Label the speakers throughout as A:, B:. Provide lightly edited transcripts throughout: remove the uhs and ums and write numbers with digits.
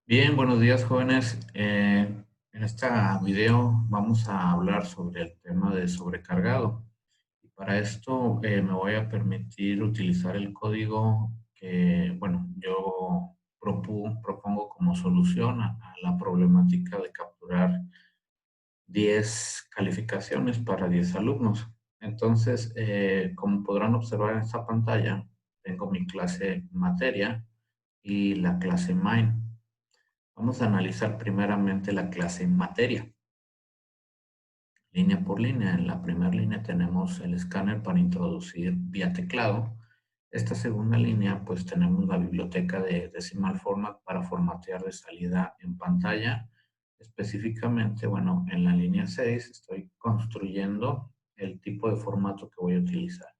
A: Bien, buenos días, jóvenes. En este video vamos a hablar sobre el tema de sobrecargado. Y para esto me voy a permitir utilizar el código que, bueno, yo propongo como solución a la problemática de capturar 10 calificaciones para 10 alumnos. Entonces, como podrán observar en esta pantalla, tengo mi clase materia y la clase main. Vamos a analizar primeramente la clase materia, línea por línea. En la primera línea tenemos el escáner para introducir vía teclado. Esta segunda línea, pues tenemos la biblioteca de Decimal Format para formatear de salida en pantalla. Específicamente, bueno, en la línea 6 estoy construyendo el tipo de formato que voy a utilizar.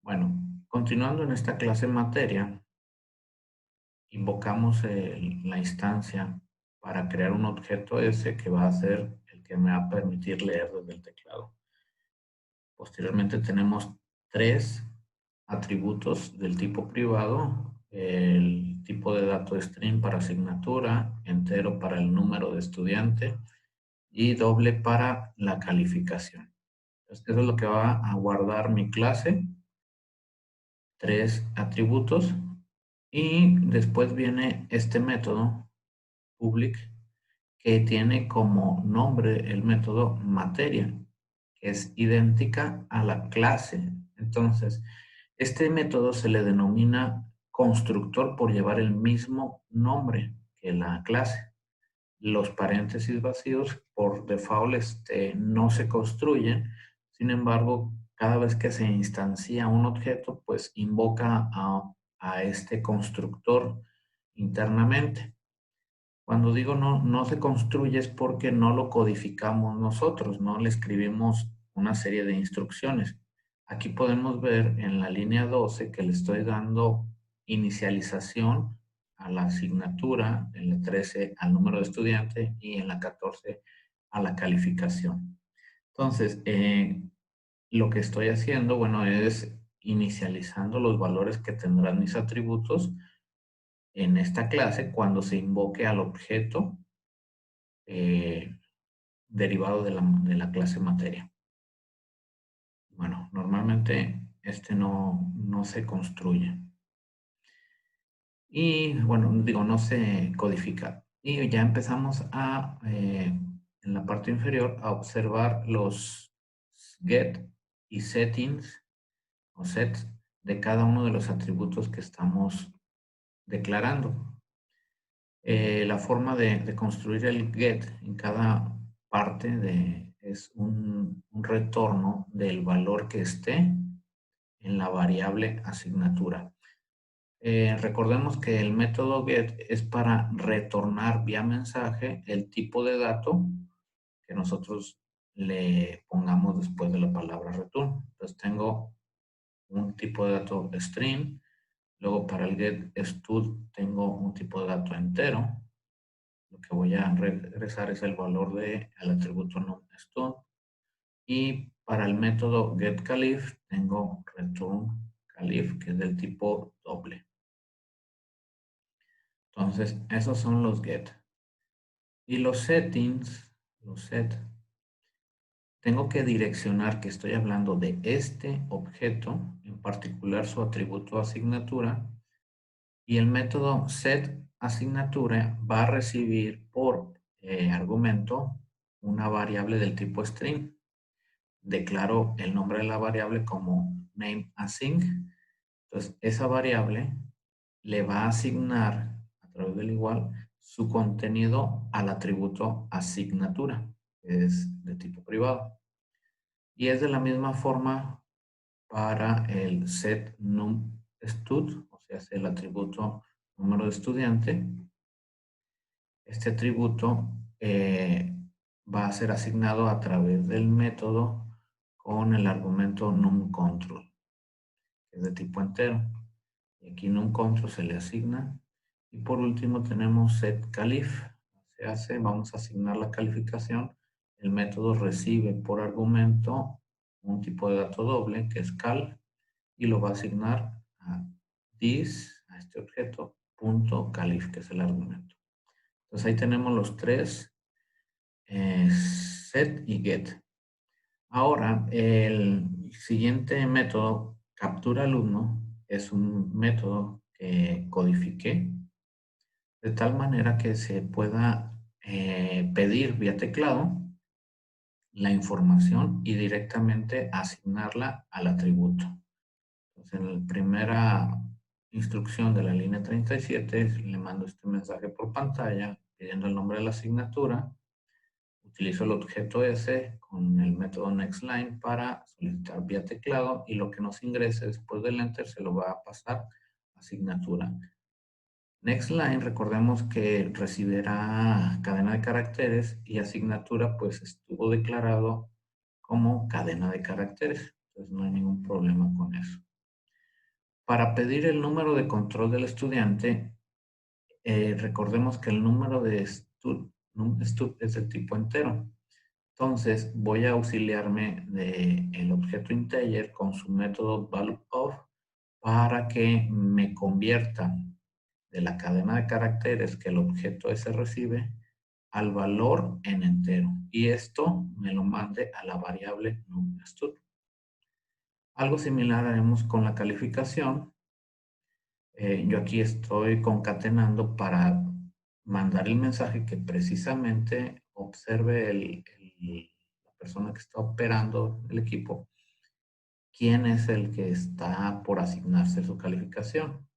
A: Bueno, continuando en esta clase materia, invocamos la instancia para crear un objeto S que va a ser el que me va a permitir leer desde el teclado. Posteriormente tenemos tres atributos del tipo privado, el tipo de dato string para asignatura, entero para el número de estudiante y doble para la calificación. Entonces, eso es lo que va a guardar mi clase, tres atributos, y después viene este método public que tiene como nombre el método materia, que es idéntica a la clase. Entonces, este método se le denomina constructor por llevar el mismo nombre que la clase. Los paréntesis vacíos por default no se construyen. Sin embargo, cada vez que se instancia un objeto, pues invoca a este constructor internamente. Cuando digo no se construye es porque no lo codificamos nosotros, no le escribimos una serie de instrucciones. Aquí podemos ver en la línea 12 que le estoy dando inicialización a la asignatura, en la 13 al número de estudiante y en la 14 a la calificación. Entonces, lo que estoy haciendo, bueno, es inicializando los valores que tendrán mis atributos en esta clase cuando se invoque al objeto eh, derivado de la clase materia. Bueno, normalmente no se construye. Y bueno, digo, no se codifica. Y ya empezamos en la parte inferior, a observar los get y settings o sets de cada uno de los atributos que estamos declarando. La forma de construir el get en cada parte es un retorno del valor que esté en la variable asignatura. Recordemos que el método get es para retornar vía mensaje el tipo de dato que nosotros le pongamos después de la palabra return. Entonces tengo un tipo de dato string, luego para el get stud tengo un tipo de dato entero. Lo que voy a regresar es el valor del atributo num_stud. Y para el método getCalif tengo returnCalif, que es del tipo doble. Entonces, esos son los get. Y los settings, los set, tengo que direccionar que estoy hablando de este objeto, en particular su atributo asignatura, y el método setAsignatura va a recibir por argumento una variable del tipo string. Declaro el nombre de la variable como nameAssign. Entonces, esa variable le va a asignar a través del igual su contenido al atributo asignatura, que es de tipo privado. Y es de la misma forma para el set num_stud, o sea, es el atributo número de estudiante. Este atributo va a ser asignado a través del método con el argumento numControl, que es de tipo entero. Y aquí numControl se le asigna. Y por último tenemos setCalif. Vamos a asignar la calificación. El método recibe por argumento un tipo de dato doble, que es cal, y lo va a asignar a this, a este objeto, punto calif, que es el argumento. Entonces ahí tenemos los tres, set y get. Ahora, el siguiente método, captura alumno, es un método que codifiqué de tal manera que se pueda pedir vía teclado la información y directamente asignarla al atributo. Entonces, en la primera instrucción de la línea 37, le mando este mensaje por pantalla pidiendo el nombre de la asignatura. Utilizo el objeto S con el método nextLine para solicitar vía teclado y lo que nos ingrese después del enter se lo va a pasar a asignatura. NextLine, recordemos que recibirá cadena de caracteres y asignatura pues estuvo declarado como cadena de caracteres. Entonces no hay ningún problema con eso. Para pedir el número de control del estudiante, recordemos que el número de stud es del tipo entero. Entonces voy a auxiliarme del objeto integer con su método valueOf para que me convierta de la cadena de caracteres que el objeto S recibe al valor en entero. Y esto me lo mande a la variable numStud. Algo similar haremos con la calificación. Yo aquí estoy concatenando para mandar el mensaje que precisamente observe la persona que está operando el equipo, quién es el que está por asignarse su calificación,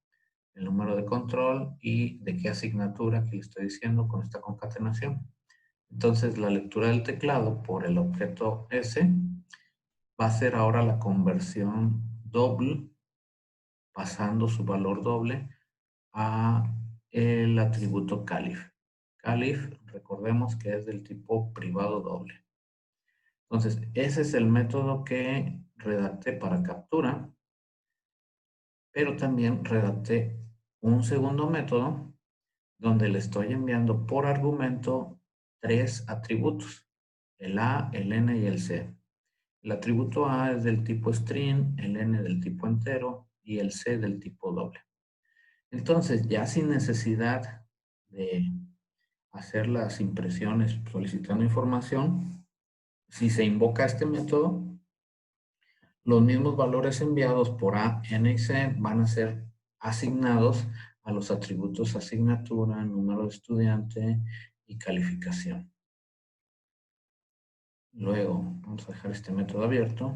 A: el número de control y de qué asignatura que le estoy diciendo con esta concatenación. Entonces, la lectura del teclado por el objeto S va a ser ahora la conversión doble, pasando su valor doble a el atributo calif. Calif, recordemos que es del tipo privado doble. Entonces, ese es el método que redacté para captura, pero también redacté un segundo método donde le estoy enviando por argumento tres atributos, el A, el N y el C. El atributo A es del tipo string, el N del tipo entero y el C del tipo doble. Entonces, ya sin necesidad de hacer las impresiones solicitando información, si se invoca este método, los mismos valores enviados por A, N y C van a ser asignados a los atributos asignatura, número de estudiante y calificación. Luego, vamos a dejar este método abierto.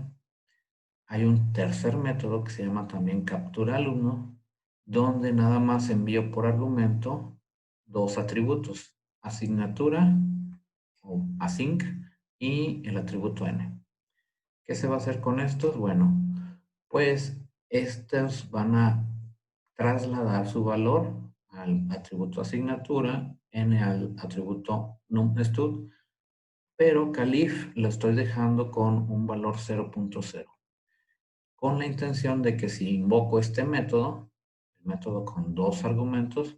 A: Hay un tercer método que se llama también captura alumno, donde nada más envío por argumento dos atributos, asignatura o async y el atributo n. ¿Qué se va a hacer con estos? Bueno, pues estos van a trasladar su valor al atributo asignatura, n al atributo numStud, pero calif lo estoy dejando con un valor 0.0, con la intención de que si invoco este método, el método con dos argumentos,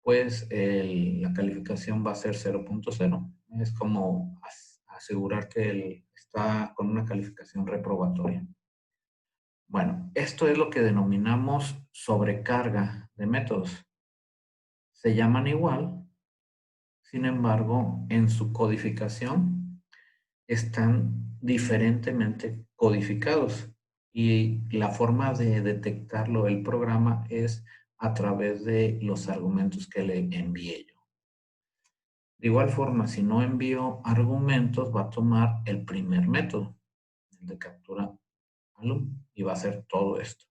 A: pues la calificación va a ser 0.0. Es como asegurar que él está con una calificación reprobatoria. Bueno, esto es lo que denominamos sobrecarga de métodos. Se llaman igual, sin embargo, en su codificación están diferentemente codificados y la forma de detectarlo el programa es a través de los argumentos que le envié yo. De igual forma, si no envío argumentos, va a tomar el primer método, el de captura alumno, y va a hacer todo esto.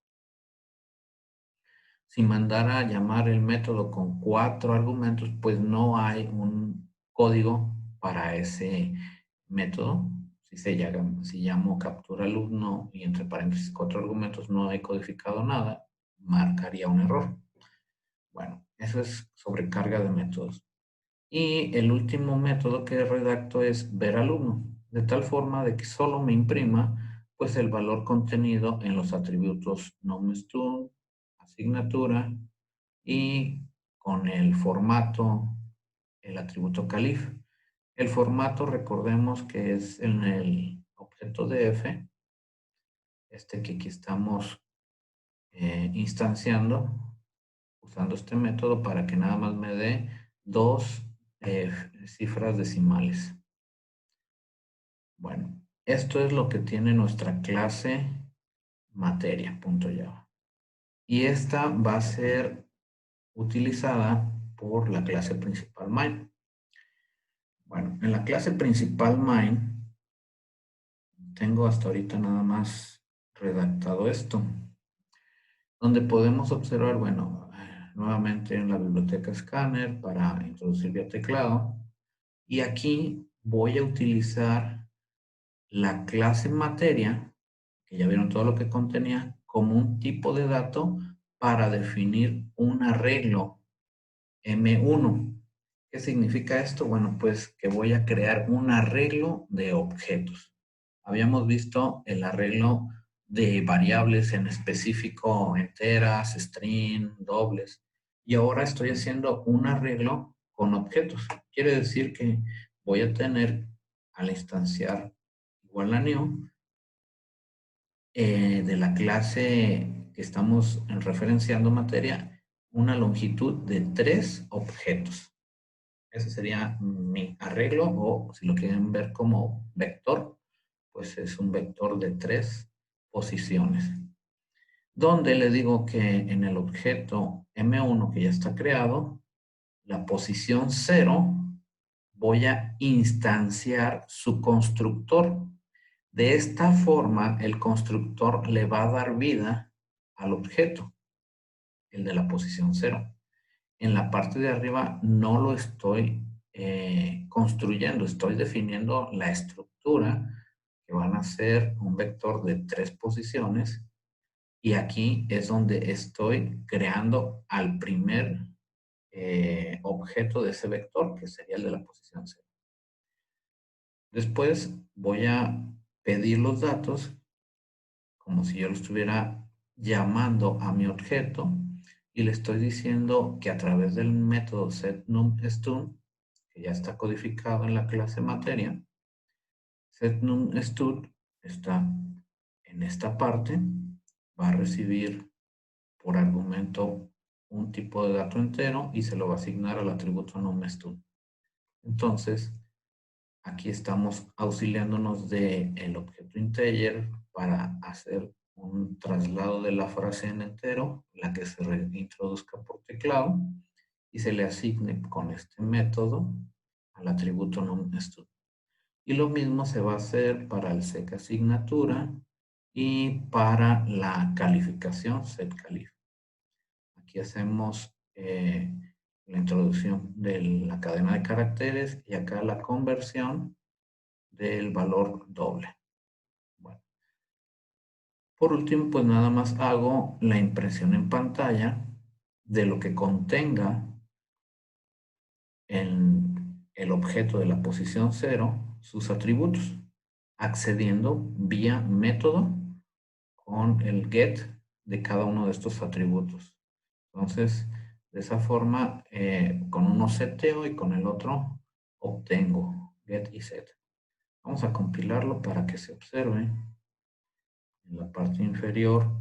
A: Si mandara a llamar el método con 4 argumentos, pues no hay un código para ese método. Si llamo captura alumno y entre paréntesis 4 argumentos no he codificado nada, marcaría un error. Bueno, eso es sobrecarga de métodos. Y el último método que redacto es ver alumno, de tal forma de que solo me imprima pues el valor contenido en los atributos numStud, asignatura y con el formato, el atributo calif. El formato, recordemos que es en el objeto df, este que aquí estamos instanciando, usando este método para que nada más me dé dos cifras decimales. Bueno, esto es lo que tiene nuestra clase materia.java. Y esta va a ser utilizada por la clase principal main. Bueno, en la clase principal main tengo hasta ahorita nada más redactado esto, donde podemos observar, bueno, nuevamente en la biblioteca Scanner para introducir vía teclado. Y aquí voy a utilizar la clase materia, que ya vieron todo lo que contenía, como un tipo de dato para definir un arreglo M1. ¿Qué significa esto? Bueno, pues que voy a crear un arreglo de objetos. Habíamos visto el arreglo de variables en específico, enteras, string, dobles. Y ahora estoy haciendo un arreglo con objetos. Quiere decir que voy a tener, al instanciar igual a new, de la clase que estamos referenciando materia, una longitud de 3 objetos. Ese sería mi arreglo, o si lo quieren ver como vector, pues es un vector de 3 posiciones. Donde le digo que en el objeto M1 que ya está creado, la posición 0, voy a instanciar su constructor. De esta forma, el constructor le va a dar vida al objeto, el de la posición 0. En la parte de arriba no lo estoy construyendo, estoy definiendo la estructura que van a ser un vector de 3 posiciones, y aquí es donde estoy creando al primer objeto de ese vector, que sería el de la posición 0. Después voy a pedir los datos como si yo lo estuviera llamando a mi objeto, y le estoy diciendo que a través del método setNumStud, que ya está codificado en la clase materia, setNumStud está en esta parte, va a recibir por argumento un tipo de dato entero y se lo va a asignar al atributo numStud. Entonces, aquí estamos auxiliándonos del objeto integer para hacer un traslado de la frase en entero, la que se introduzca por teclado, y se le asigne con este método al atributo numStud. Y lo mismo se va a hacer para el setAsignatura y para la calificación setCalif. Aquí hacemos la introducción de la cadena de caracteres y acá la conversión del valor doble. Bueno, por último, pues nada más hago la impresión en pantalla de lo que contenga en el objeto de la posición 0 sus atributos, accediendo vía método con el get de cada uno de estos atributos. Entonces, de esa forma, con uno seteo y con el otro obtengo get y set. Vamos a compilarlo para que se observe. En la parte inferior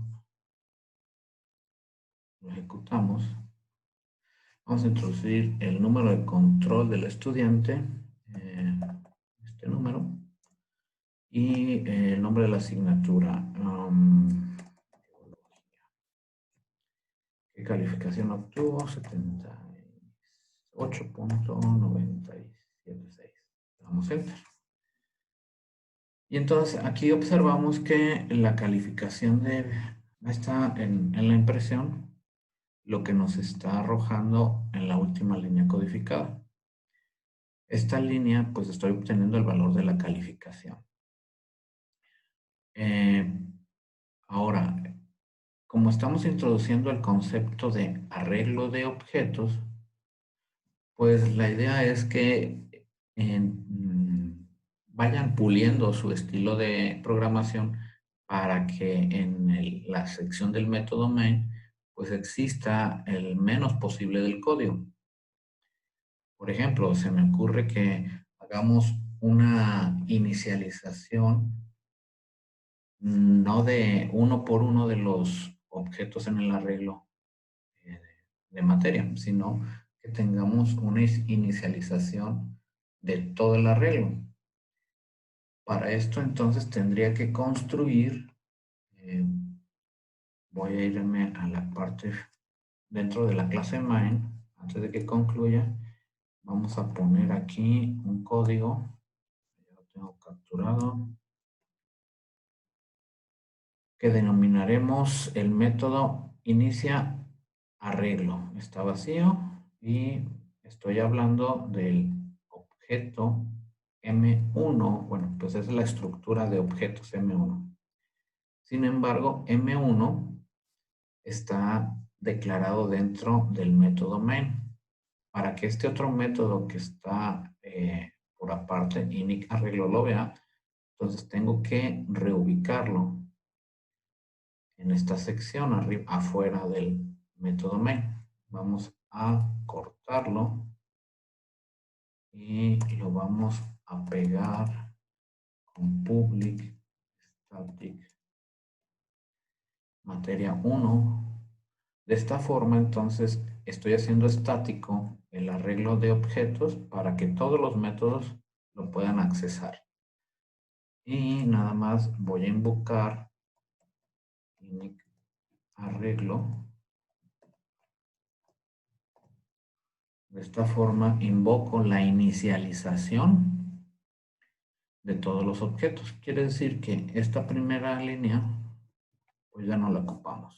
A: lo ejecutamos. Vamos a introducir el número de control del estudiante, este número, y el nombre de la asignatura. ¿Qué calificación obtuvo? 78.976. Damos enter. Y entonces aquí observamos que la calificación está en la impresión, lo que nos está arrojando en la última línea codificada. Esta línea, pues estoy obteniendo el valor de la calificación. Ahora, como estamos introduciendo el concepto de arreglo de objetos, pues la idea es que vayan puliendo su estilo de programación para que en la sección del método main pues exista el menos posible del código. Por ejemplo, se me ocurre que hagamos una inicialización no de uno por uno de los objetos en el arreglo de materia, sino que que tengamos una inicialización de todo el arreglo. Para esto entonces tendría que construir, voy a irme a la parte dentro de la clase main, antes de que concluya, vamos a poner aquí un código, ya lo tengo capturado, que denominaremos el método inicia arreglo. Está vacío y estoy hablando del objeto M1, bueno, pues es la estructura de objetos M1. Sin embargo, M1 está declarado dentro del método main. Para que este otro método que está por aparte, init arreglo, lo vea, entonces tengo que reubicarlo en esta sección arriba, afuera del método main. Vamos a cortarlo y lo vamos a pegar con public static materia 1. De esta forma, entonces, estoy haciendo estático el arreglo de objetos para que todos los métodos lo puedan accesar. Y nada más voy a invocar init arreglo. De esta forma, invoco la inicialización de todos los objetos. Quiere decir que esta primera línea, pues ya no la ocupamos.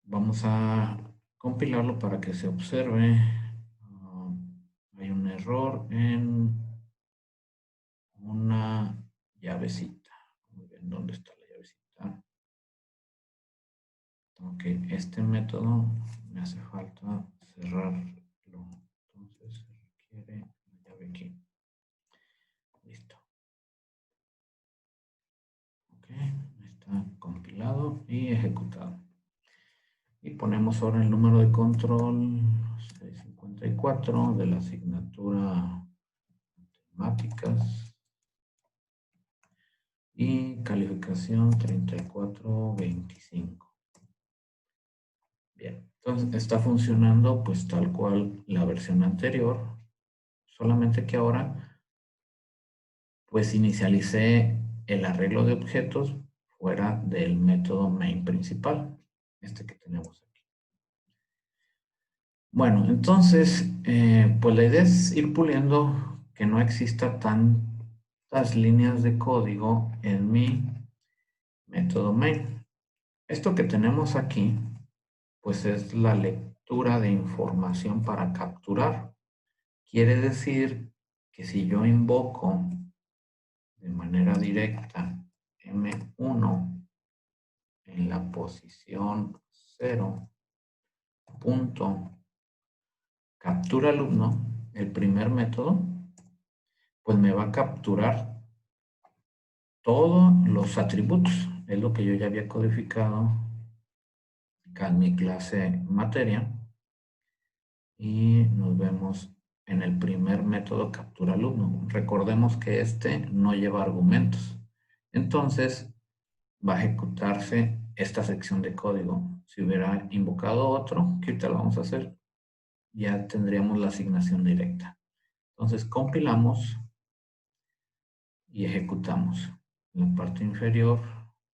A: Vamos a compilarlo para que se observe. Hay un error en una llavecita. Muy bien, ¿dónde está la llavecita? Ok, este método me hace falta cerrarlo. Entonces se requiere la llave aquí. Listo. Ok, está compilado y ejecutado. Y ponemos ahora el número de control 654 de la asignatura matemáticas y calificación 3425. Bien, entonces está funcionando pues tal cual la versión anterior, solamente que ahora pues inicialicé el arreglo de objetos fuera del método main principal, este que tenemos aquí. Bueno, entonces, pues la idea es ir puliendo que no exista tantas líneas de código en mi método main. Esto que tenemos aquí, pues es la lectura de información para capturar. Quiere decir que si yo invoco de manera directa M1 en la posición 0, punto, captura alumno, el primer método, pues me va a capturar todos los atributos. Es lo que yo ya había codificado acá en mi clase materia. Y nos vemos en el primer método captura alumno. Recordemos que este no lleva argumentos. Entonces va a ejecutarse esta sección de código. Si hubiera invocado otro, que ahorita lo vamos a hacer, ya tendríamos la asignación directa. Entonces compilamos y ejecutamos. En la parte inferior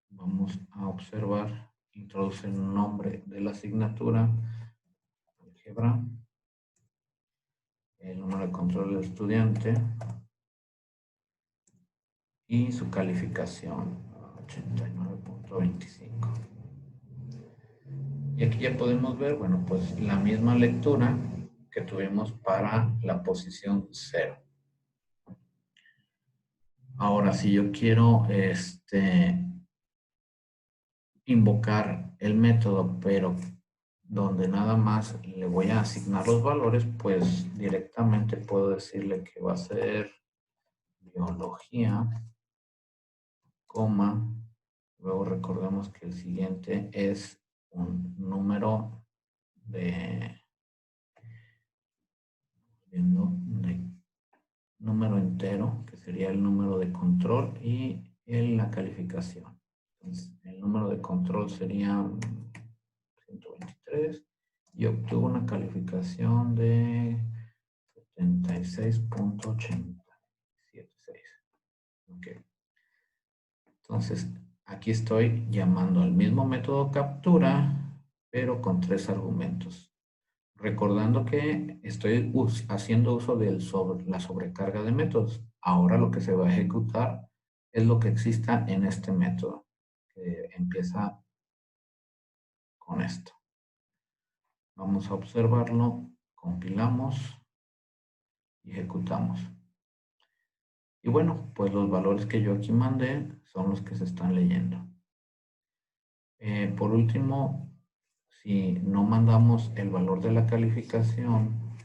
A: vamos a observar, introduce el nombre de la asignatura, álgebra, el número de control del estudiante y su calificación 89.25. Y aquí ya podemos ver, bueno, pues la misma lectura que tuvimos para la posición 0. Ahora, si yo quiero invocar el método, pero donde nada más le voy a asignar los valores, pues directamente puedo decirle que va a ser biología, coma, luego recordemos que el siguiente es un número de número entero, que sería el número de control y la calificación. Entonces, el número de control sería 123 y obtuvo una calificación de 76.876. Ok. Entonces, aquí estoy llamando al mismo método captura, pero con 3 argumentos. Recordando que estoy haciendo uso de la sobrecarga de métodos. Ahora lo que se va a ejecutar es lo que exista en este método, que empieza con esto. Vamos a observarlo, compilamos y ejecutamos. Y bueno, pues los valores que yo aquí mandé son los que se están leyendo. Por último, si no mandamos el valor de la calificación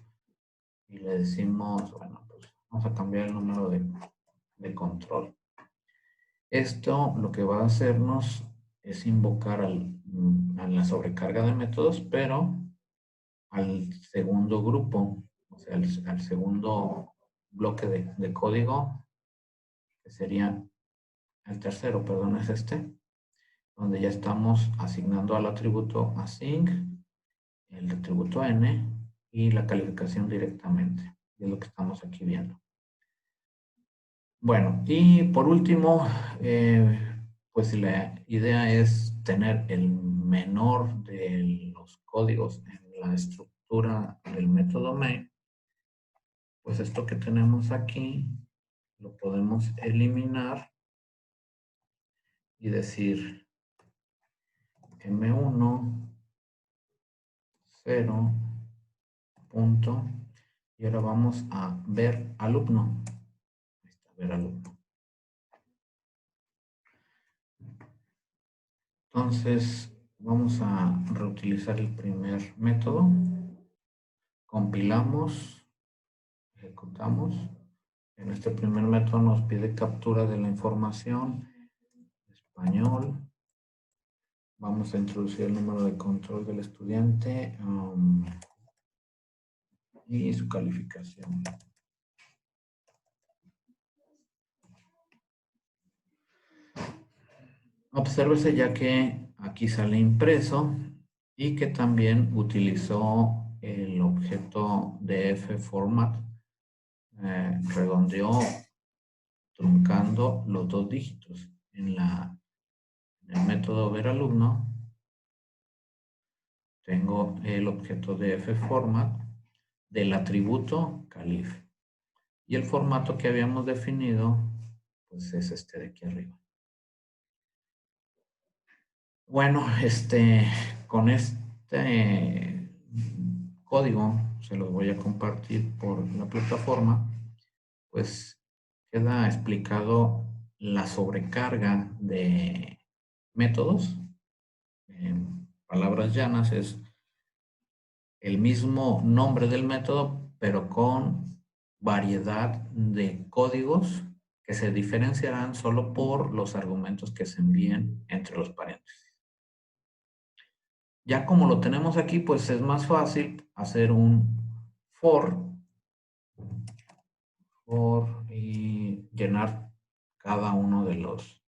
A: y le decimos, bueno, pues vamos a cambiar el número de control. Esto lo que va a hacernos es invocar a la sobrecarga de métodos, pero al segundo grupo, o sea, al segundo bloque de código, que sería el tercero, perdón, es este, donde ya estamos asignando al atributo async, el atributo n y la calificación directamente. Es lo que estamos aquí viendo. Bueno, y por último, pues la idea es tener el menor de los códigos en la estructura del método main. Pues esto que tenemos aquí lo podemos eliminar y decir M1, 0, punto, y ahora vamos a ver alumno. Ahí está, ver alumno. Entonces, vamos a reutilizar el primer método. Compilamos, ejecutamos. En este primer método nos pide captura de la información, español. Vamos a introducir el número de control del estudiante y su calificación. Obsérvese ya que aquí sale impreso y que también utilizó el objeto df_format, redondeó truncando los 2 dígitos. En el método verAlumno tengo el objeto df_format del atributo calif. Y el formato que habíamos definido, pues es este de aquí arriba. Bueno, con este código se los voy a compartir por la plataforma, pues queda explicado la sobrecarga de métodos. En palabras llanas es el mismo nombre del método, pero con variedad de códigos que se diferenciarán solo por los argumentos que se envíen entre los paréntesis. Ya como lo tenemos aquí, pues es más fácil hacer un for y llenar cada uno de los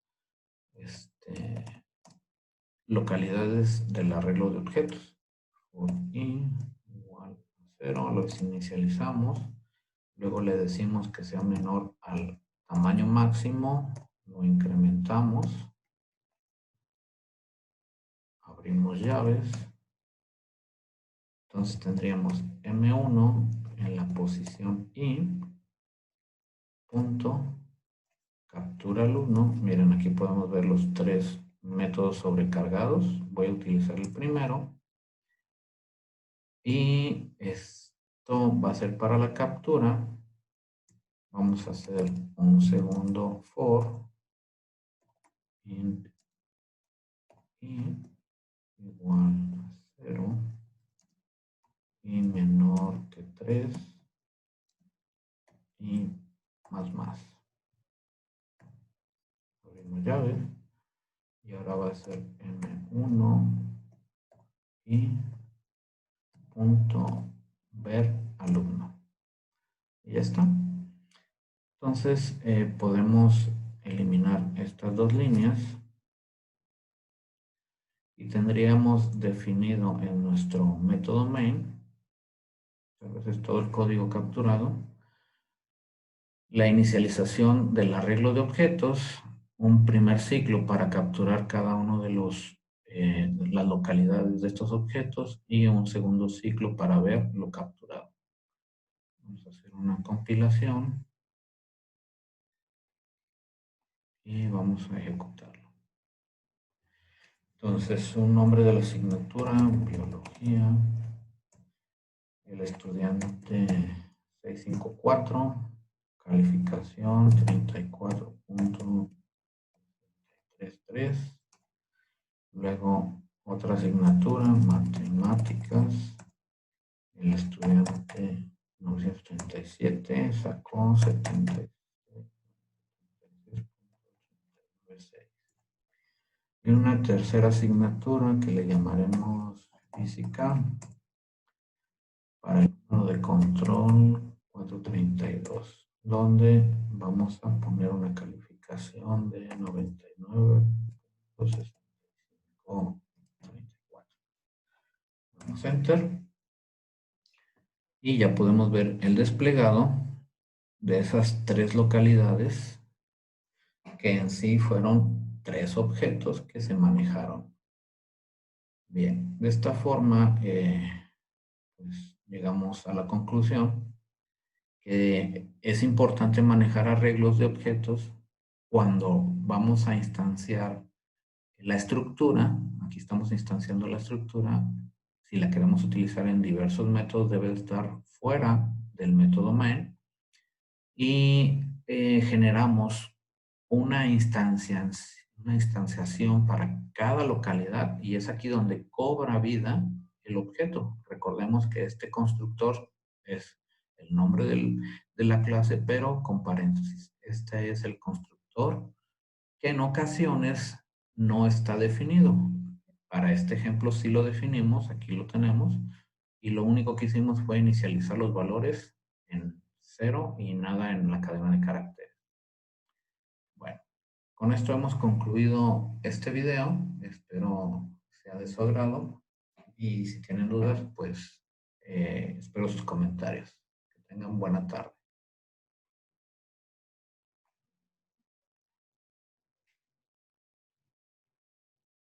A: localidades del arreglo de objetos. For i igual a 0, lo inicializamos, luego le decimos que sea menor al tamaño máximo, lo incrementamos, abrimos llaves, entonces tendríamos M1 en la posición i, punto, captura alumno. Miren, aquí podemos ver los 3 métodos sobrecargados. Voy a utilizar el primero. Y esto va a ser para la captura. Vamos a hacer un segundo for int i igual a 0 y menor que 3 y más. Abrimos llave y ahora va a ser m1 y punto ver alumno. Y ya está. Entonces podemos eliminar estas 2 líneas y tendríamos definido en nuestro método main, a veces todo el código capturado, la inicialización del arreglo de objetos, un primer ciclo para capturar cada uno de las localidades de estos objetos y un segundo ciclo para ver lo capturado. Vamos a hacer una compilación y vamos a ejecutarlo. Entonces, un nombre de la asignatura, biología, el estudiante 654, calificación 34.33. Luego, otra asignatura, matemáticas, el estudiante 937 sacó 76.86. Y una tercera asignatura que le llamaremos física para el número de control 432, donde vamos a poner una calificación de 99.6534. Damos Enter y ya podemos ver el desplegado de esas tres localidades que en sí fueron tres objetos que se manejaron. Bien, de esta forma pues llegamos a la conclusión que es importante manejar arreglos de objetos cuando vamos a instanciar la estructura. Aquí estamos instanciando la estructura. Si la queremos utilizar en diversos métodos, debe estar fuera del método main y generamos una instanciación para cada localidad y es aquí donde cobra vida el objeto. Recordemos que este constructor es el nombre de la clase, pero con paréntesis. Este es el constructor que en ocasiones no está definido. Para este ejemplo sí lo definimos, aquí lo tenemos, y lo único que hicimos fue inicializar los valores en 0 y nada en la cadena de caracteres. Bueno, con esto hemos concluido este video. Espero sea de su agrado y si tienen dudas, pues espero sus comentarios. Que tengan buena tarde.